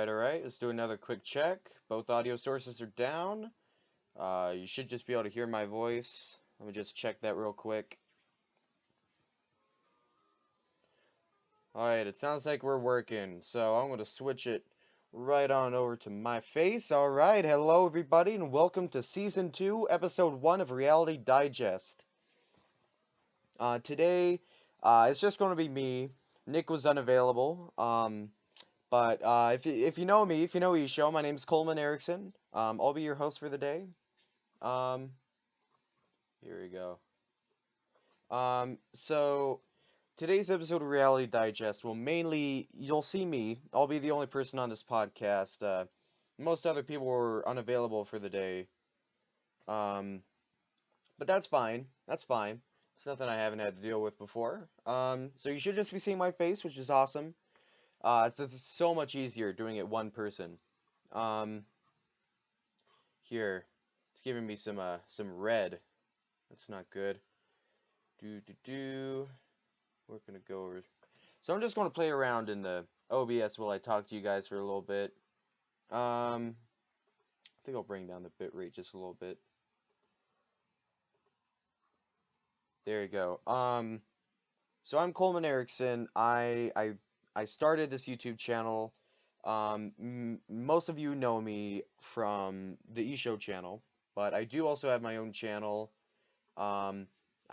Alright, let's do another quick check. Both audio sources are down. You should just be able to hear my voice. Let me just check that real quick. Alright, it sounds like we're working, so I'm going to switch it right on over to my face. Alright, hello everybody, and welcome to Season 2, Episode 1 of Reality Digest. Today, it's just going to be me. Nick was unavailable. But if you know me, if you know eShow, my name's Coleman Erickson. I'll be your host for the day. Here we go. So today's episode of Reality Digest will mainly, you'll see me. I'll be the only person on this podcast. Most other people were unavailable for the day. But that's fine. That's fine. It's nothing I haven't had to deal with before. So you should just be seeing my face, which is awesome. It's so much easier doing it one person. Here, it's giving me some red. That's not good. We're gonna go over. So I'm just gonna play around in the OBS while I talk to you guys for a little bit. I think I'll bring down the bitrate just a little bit. There you go. So I'm Coleman Erickson. I started this YouTube channel. Most of you know me from the eShow channel, but I do also have my own channel.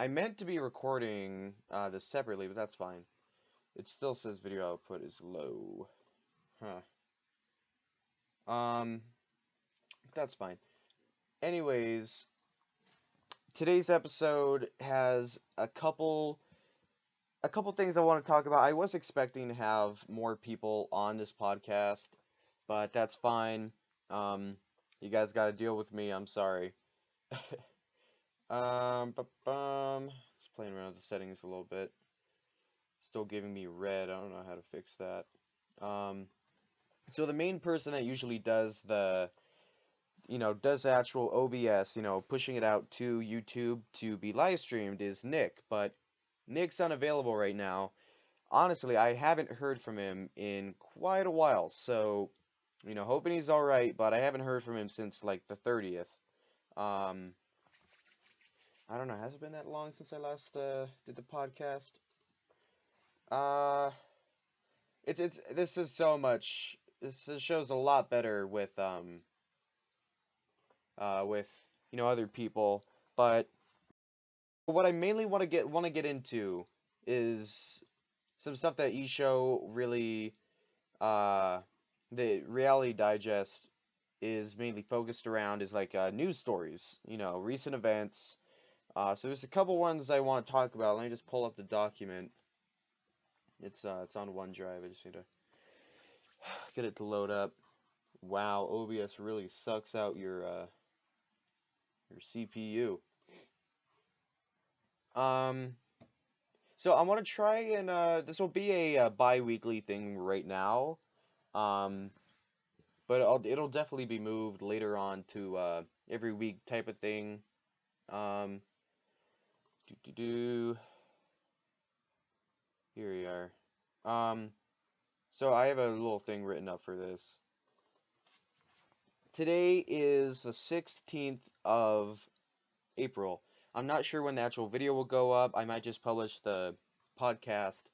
I meant to be recording this separately, but that's fine. It still says video output is low. That's fine. Anyways, today's episode has a couple things I want to talk about. I was expecting to have more people on this podcast, but that's fine. You guys got to deal with me. I'm sorry. Just playing around with the settings a little bit. Still giving me red. I don't know how to fix that. So the main person that usually does does actual OBS, pushing it out to YouTube to be live streamed is Nick, but Nick's unavailable right now. Honestly, I haven't heard from him in quite a while, so, hoping he's alright, but I haven't heard from him since, like, the 30th. I don't know, has it been that long since I last, did the podcast? This is so much, this show's a lot better with, other people, but what I mainly want to get into is some stuff that eShow really, the Reality Digest is mainly focused around is like news stories, recent events. So there's a couple ones I want to talk about. Let me just pull up the document. It's on OneDrive. I just need to get it to load up. Wow, OBS really sucks out your CPU. So I want to try and this will be a bi-weekly thing right now. But it'll definitely be moved later on to every week type of thing. Um, Here we are. So I have a little thing written up for this. Today is the 16th of April. I'm not sure when the actual video will go up. I might just publish the podcast.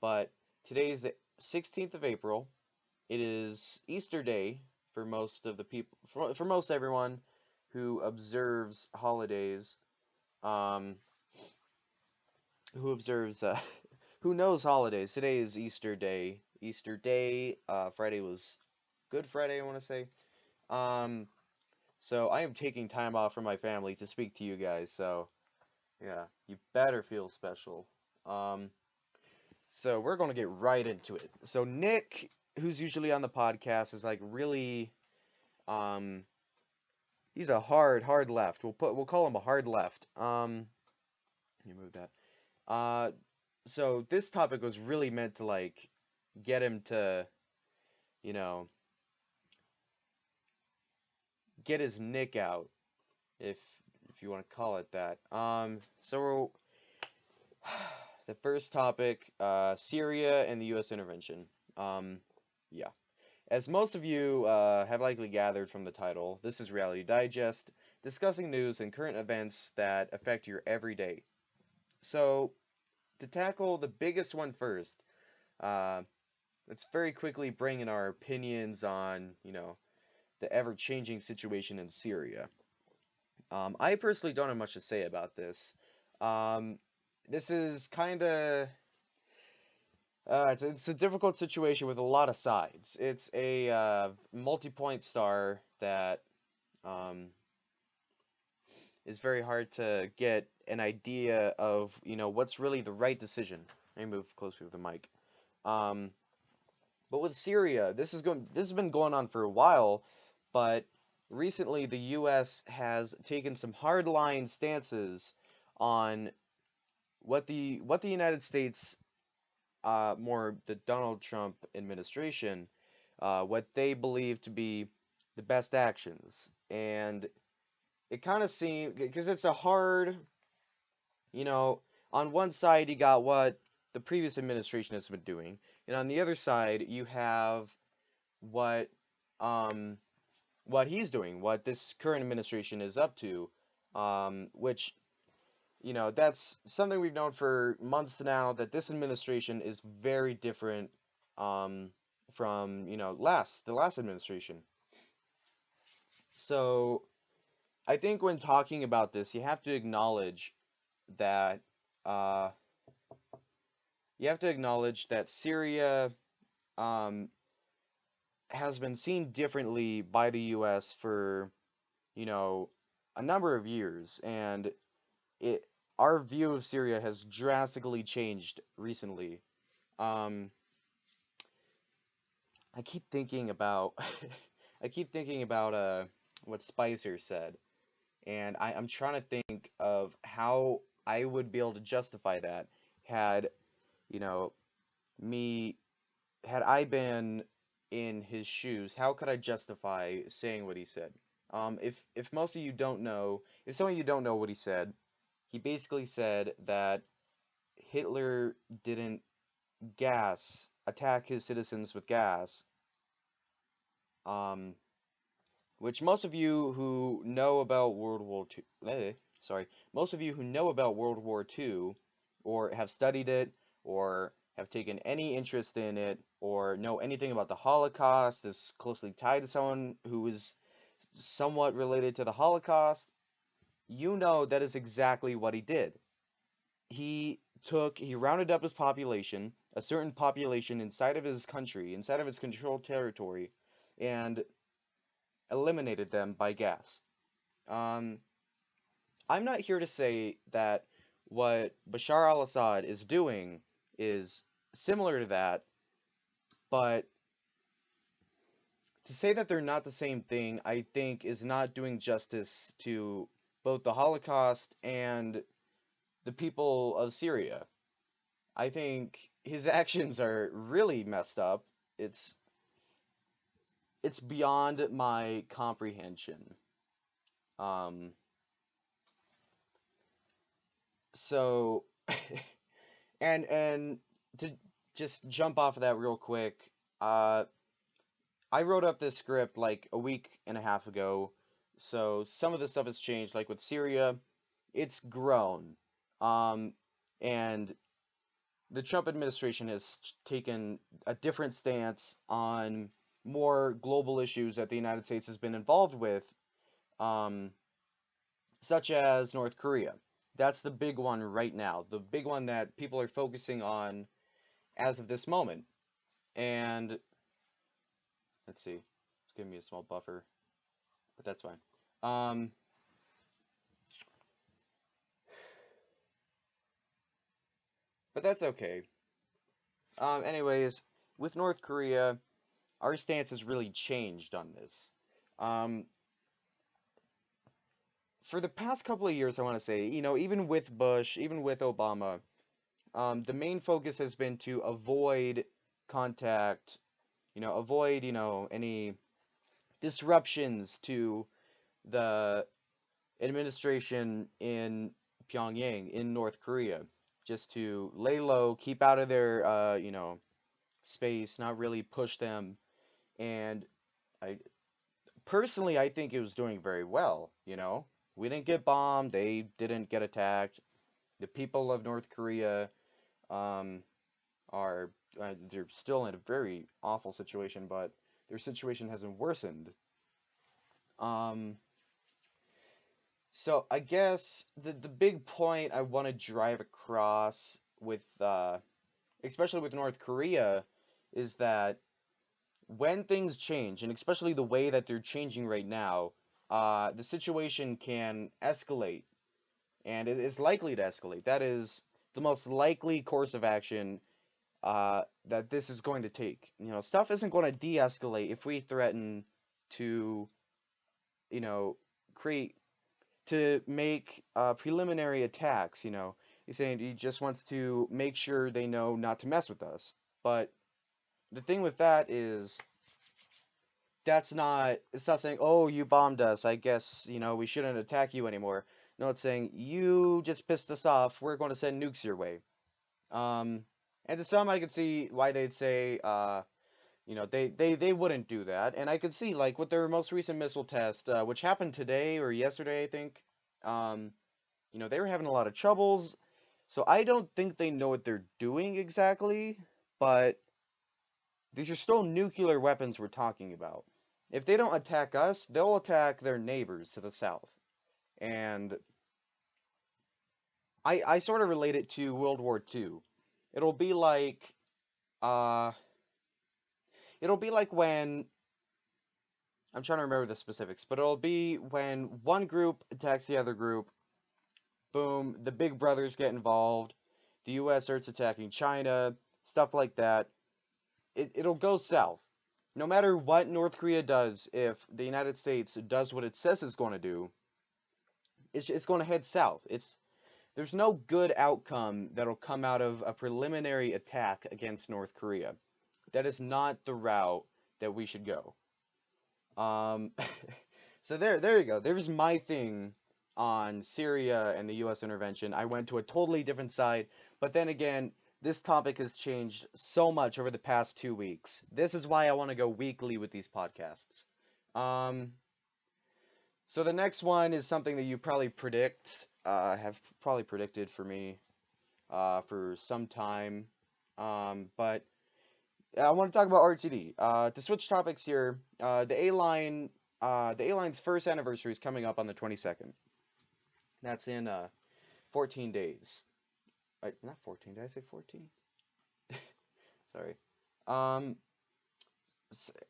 But today is the 16th of April. It is Easter Day for most of the people, for most everyone who observes holidays. um, who observes, who knows holidays. Today is Easter Day. Easter Day. Friday was Good Friday, I want to say. Um, so I am taking time off from my family to speak to you guys. So yeah, you better feel special. Um, so we're gonna get right into it. So Nick, who's usually on the podcast, is like really, um, he's a hard left. We'll call him a hard left. Let me move that. Uh, so this topic was really meant to like get him to, you know, get his nick out, if you want to call it that. So the first topic, Syria and the U.S. intervention. Um, yeah. As most of you have likely gathered from the title, this is Reality Digest, discussing news and current events that affect your everyday. So, to tackle the biggest one first, uh, let's very quickly bring in our opinions on, the ever-changing situation in Syria. I personally don't have much to say about this. Um, this is kind of it's a difficult situation with a lot of sides. It's a multi-point star that um, is very hard to get an idea of, what's really the right decision. Let me move closer to the mic. Um, but with Syria, this has been going on for a while, but recently the U.S. has taken some hardline stances on what the United States, more the Donald Trump administration, what they believe to be the best actions. And it kind of seems, because it's a hard, you know, on one side you got what the previous administration has been doing, and on the other side you have what um what he's doing, what this current administration is up to, which that's something we've known for months now, that this administration is very different um, from, the last administration. So I think when talking about this, that uh, you have to acknowledge that Syria um, has been seen differently by the U.S. for, you know, a number of years, and it our view of Syria has drastically changed recently. Um, I keep thinking about I keep thinking about what Spicer said, and I'm trying to think of how I would be able to justify that had you know me had I been in his shoes. How could I justify saying what he said? If most of you don't know, if some of you don't know what he said, he basically said that Hitler didn't attack his citizens with gas, um, which most of you who know about World War Two, most of you who know about World War Two, or have studied it, or have taken any interest in it, or know anything about the Holocaust, is closely tied to someone who is somewhat related to the Holocaust, you know that is exactly what he did. He rounded up his population, a certain population inside of his country, inside of his controlled territory, and eliminated them by gas. Um, I'm not here to say that what Bashar al-Assad is doing is similar to that, but to say that they're not the same thing, I think is not doing justice to both the Holocaust and the people of Syria. I think his actions are really messed up. It's it's beyond my comprehension. Um, so and to just jump off of that real quick, uh, I wrote up this script like a week and a half ago, so some of the stuff has changed. Like with Syria, it's grown, um, and the Trump administration has taken a different stance on more global issues that the United States has been involved with, um, such as North Korea. That's the big one right now. The big one that people are focusing on as of this moment. And let's see. It's giving me a small buffer, but that's fine. Um, but that's okay. Anyways, with North Korea, our stance has really changed on this. Um, for the past couple of years, I want to say, even with Bush, even with Obama, the main focus has been to avoid contact, avoid, any disruptions to the administration in Pyongyang, in North Korea, just to lay low, keep out of their, space, not really push them. And I personally, I think it was doing very well. We didn't get bombed, they didn't get attacked. The people of North Korea um, are they're still in a very awful situation, but their situation hasn't worsened. Um, so I guess the big point I want to drive across with especially with North Korea is that when things change, and especially the way that they're changing right now, the situation can escalate, and it is likely to escalate. That is the most likely course of action that this is going to take. Stuff isn't going to de-escalate if we threaten to, you know, create to make preliminary attacks. He's saying he just wants to make sure they know not to mess with us. But the thing with that is it's not saying, oh, you bombed us, I guess, we shouldn't attack you anymore. No, it's saying, you just pissed us off, we're going to send nukes your way. Um, and to some, I could see why they'd say, they wouldn't do that. And I could see, like, with their most recent missile test, which happened today or yesterday, I think, um, they were having a lot of troubles. So I don't think they know what they're doing exactly, but these are still nuclear weapons we're talking about. If they don't attack us, they'll attack their neighbors to the south. And I sort of relate it to World War II. It'll be like uh it'll be like when I'm trying to remember the specifics, but it'll be when one group attacks the other group, boom, the big brothers get involved, the US starts attacking China, stuff like that. It'll go south. No matter what North Korea does, if the United States does what it says it's going to do, it's going to head south. There's no good outcome that'll come out of a preliminary attack against North Korea. That is not the route that we should go. Um, so there you go. There's my thing on Syria and the U.S. intervention. I went to a totally different side, but then again, this topic has changed so much over the past 2 weeks. This is why I want to go weekly with these podcasts. Um, so the next one is something that you probably have probably predicted for me, for some time. But I want to talk about RTD. To switch topics here, the A line's first anniversary is coming up on the 22nd. That's in 14 days. Not 14. Did I say 14? Sorry. Um,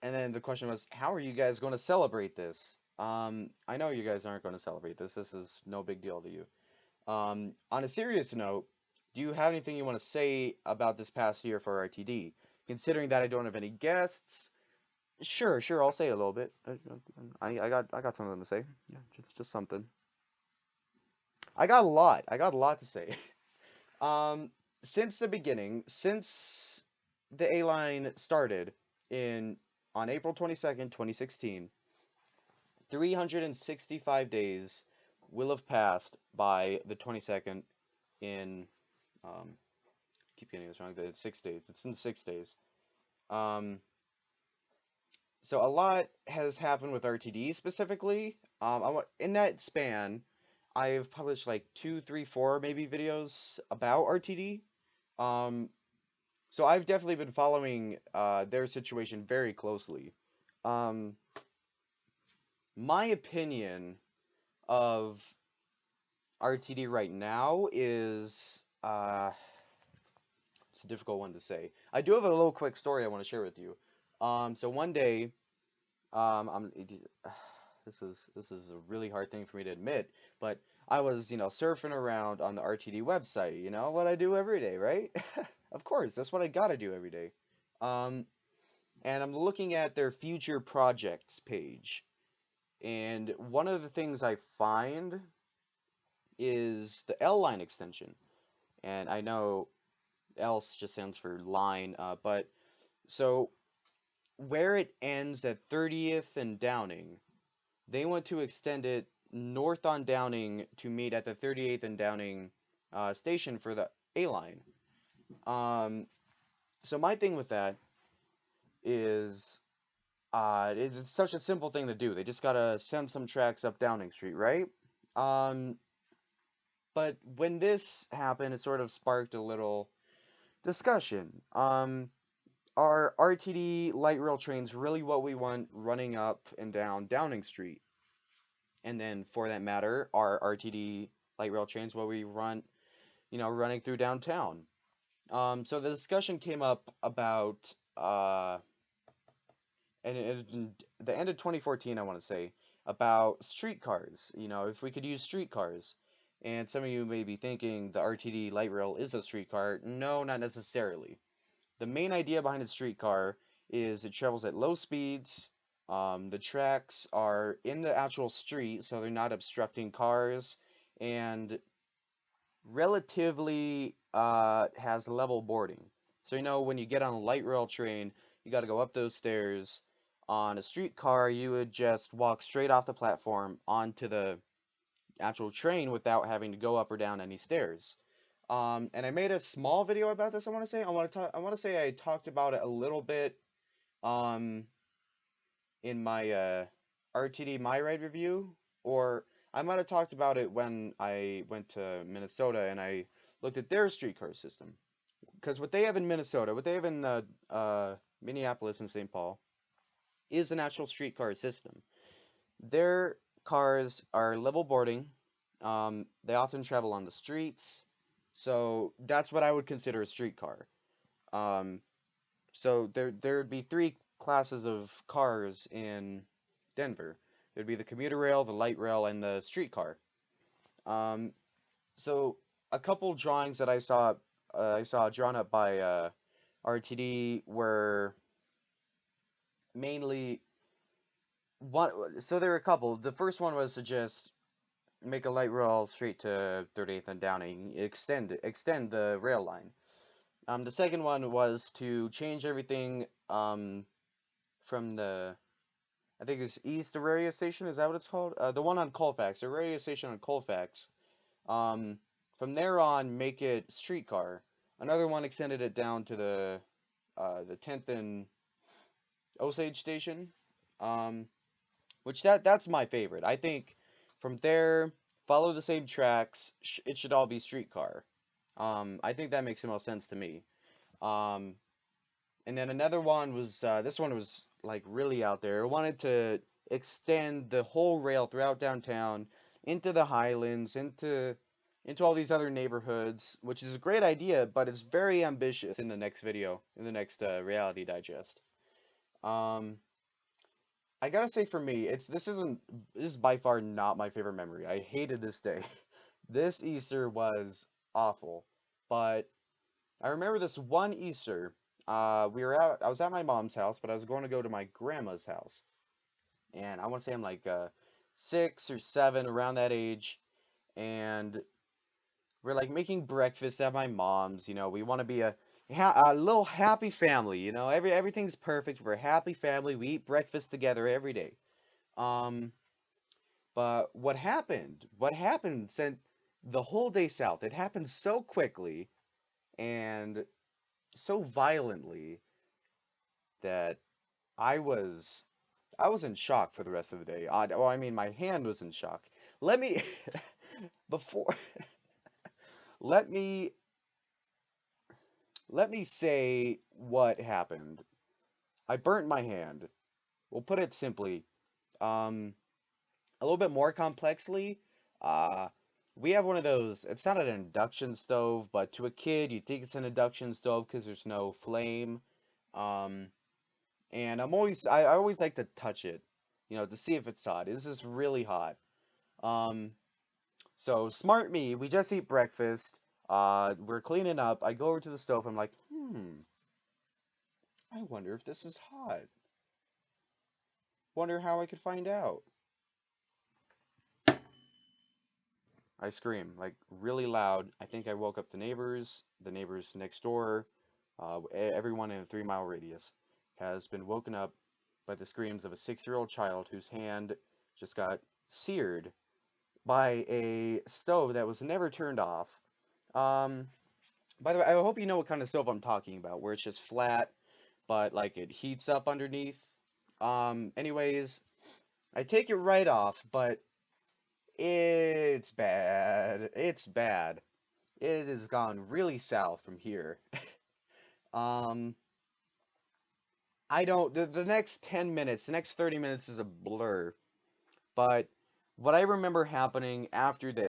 and then the question was, how are you guys going to celebrate this? I know you guys aren't going to celebrate this. This is no big deal to you. On a serious note, do you have anything you want to say about this past year for RTD? Considering that I don't have any guests, sure, I'll say a little bit. I got some of them to say. Yeah, just something. I got a lot. I got a lot to say. Um, since the beginning, since the A line started in on April 22nd, 2016, 365 days will have passed by the 22nd in um keep getting this wrong. It's 6 days. It's in 6 days. Um, so a lot has happened with RTD specifically. In that span, I've published like two, three, four maybe videos about RTD. Um, so I've definitely been following their situation very closely. Um, my opinion of RTD right now is it's a difficult one to say. I do have a little quick story I want to share with you. So one day, this is a really hard thing for me to admit, but I was, surfing around on the RTD website. You know what I do every day, right? Of course, that's what I gotta do every day. Um, and I'm looking at their future projects page, and one of the things I find is the L line extension. And I know L just stands for line, but so where it ends at 30th and Downing, they want to extend it north on Downing to meet at the 38th and Downing station for the A line. Um, so my thing with that is, it's such a simple thing to do. They just gotta send some tracks up Downing Street, right? Um, but when this happened, it sort of sparked a little discussion. Are RTD light rail trains really what we want running up and down Downing Street? And then, for that matter, are RTD light rail trains what we run, running through downtown? So the discussion came up about, and in the end of 2014, I want to say, about streetcars. If we could use streetcars. And some of you may be thinking the RTD light rail is a streetcar. No, not necessarily. The main idea behind a streetcar is it travels at low speeds. The tracks are in the actual street, so they're not obstructing cars, and relatively has level boarding. So when you get on a light rail train, you got to go up those stairs. On a streetcar, you would just walk straight off the platform onto the actual train without having to go up or down any stairs. And I made a small video about this. I want to say I talked about it a little bit um, in my RTD My Ride review, or I might have talked about it when I went to Minnesota and I looked at their streetcar system. Because what they have in Minnesota, what they have in Minneapolis and St. Paul, is an actual streetcar system. Their cars are level boarding. They often travel on the streets. So that's what I would consider a streetcar. Um, so there'd be three classes of cars in Denver. There'd be the commuter rail, the light rail, and the streetcar. Um, so a couple drawings that I saw drawn up by RTD were mainly one. So there were a couple. The first one was to just make a light rail straight to 38th and Downing, extend the rail line. The second one was to change everything from the, I think it's East Auraria Station, is that what it's called? The one on Colfax, Auraria Station on Colfax. Um, from there on, make it streetcar. Another one extended it down to the 10th and Osage Station, um, which that's my favorite. I think from there, follow the same tracks. It should all be streetcar. I think that makes the most sense to me. Um, and then another one was this one was like really out there. It wanted to extend the whole rail throughout downtown into the Highlands, into all these other neighborhoods, which is a great idea, but it's very ambitious. In the next video, in the next Reality Digest. Um, I gotta say for me, this is by far not my favorite memory. I hated this day. This Easter was awful, but I remember this one Easter. I was at my mom's house, but I was going to go to my grandma's house, and I want to say I'm like 6 or 7, around that age, and we're like making breakfast at my mom's. We want to be a little happy family. Everything's perfect. We're a happy family. We eat breakfast together every day. Um, but what happened? What happened sent the whole day south. It happened so quickly and so violently that I was I was in shock for the rest of the day. Well, I mean, my hand was in shock. Let me before let me let me say what happened. I burnt my hand. We'll put it simply. Um, a little bit more complexly. Uh, we have one of those, it's not an induction stove, but to a kid, you think it's an induction stove because there's no flame. Um, and I always like to touch it, to see if it's hot. Is this really hot? Um, so smart me, we just eat breakfast. We're cleaning up. I go over to the stove. I'm like, I wonder if this is hot. Wonder how I could find out. I scream like really loud. I think I woke up the neighbors next door. Everyone in a 3 mile radius has been woken up by the screams of a 6-year-old child whose hand just got seared by a stove that was never turned off. Um, by the way, I hope you know what kind of stove I'm talking about, where it's just flat, but like it heats up underneath. Anyways, I take it right off, but it's bad. It's bad. It has gone really south from here. Um, I don't, the next 10 minutes, the next 30 minutes is a blur, but what I remember happening after this